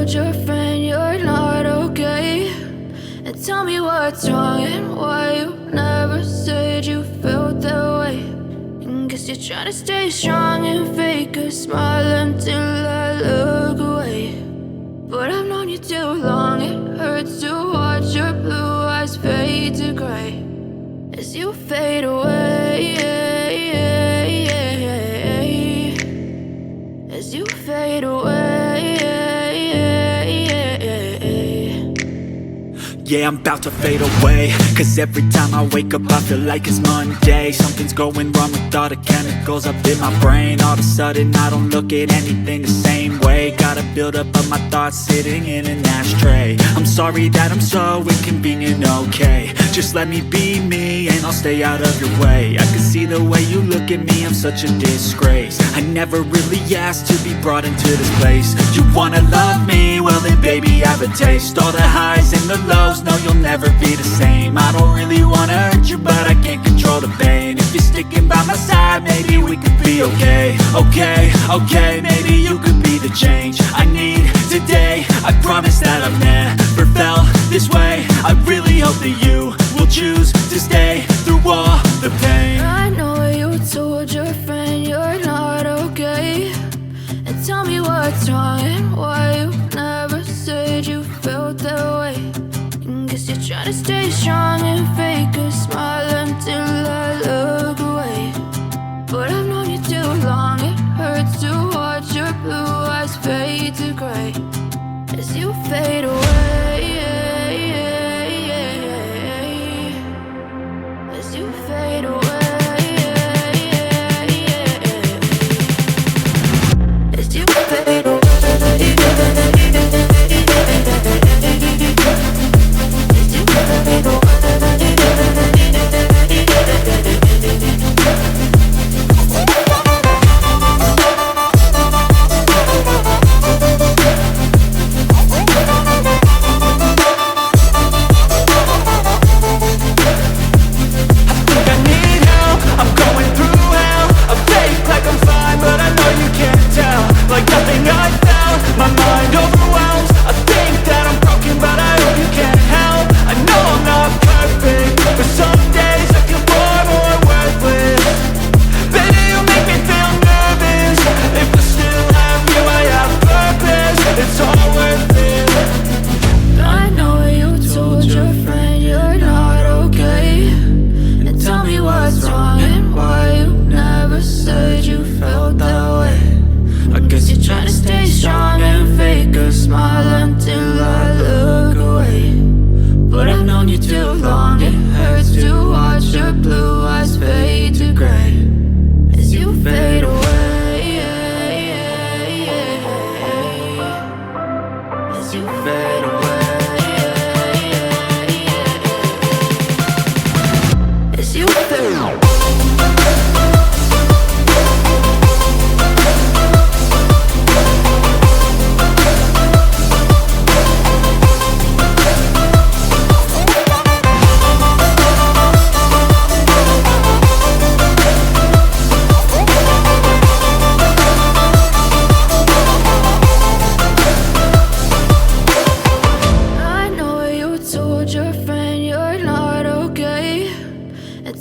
told your friend you're not okay? And tell me what's wrong and why you never said you felt that way. And guess you're trying to stay strong and fake a smile until I look away. But I've known you too long, it hurts to watch your blue eyes fade to gray as you fade away, as you fade away. Yeah, I'm about to fade away, cause every time I wake up I feel like it's Monday. Something's going wrong with all the chemicals up in my brain. All of a sudden I don't look at anything the same way. Got a build up of my thoughts sitting in an ashtray. I'm sorry that I'm so inconvenient, okay? Just let me be me and I'll stay out of your way. I can see the way you look at me, I'm such a disgrace. I never really asked to be brought into this place. You wanna love me? Well then baby have a taste. All the highs and the lows, no, you'll never be the same. I don't really wanna hurt you, but I can't control the pain. If you're sticking by my side, maybe we could be okay. Okay, maybe you could be the change I need today. I promise that I've never felt this way. I really hope that you will choose to stay through all the pain. I know you told your friend you're not okay. And tell me what's wrong and why you never said you felt that way. Guess you're trying to stay strong and fake a smile until I look away. But I've known you too long, it hurts to watch your blue eyes fade to gray as you fade away, as you fade away, as you fade away.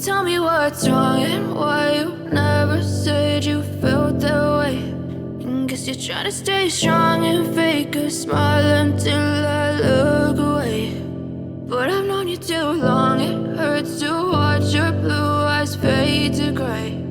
Tell me what's wrong and why you never said you felt that way. And guess you're trying to stay strong and fake a smile until I look away. But I've known you too long, it hurts to watch your blue eyes fade to gray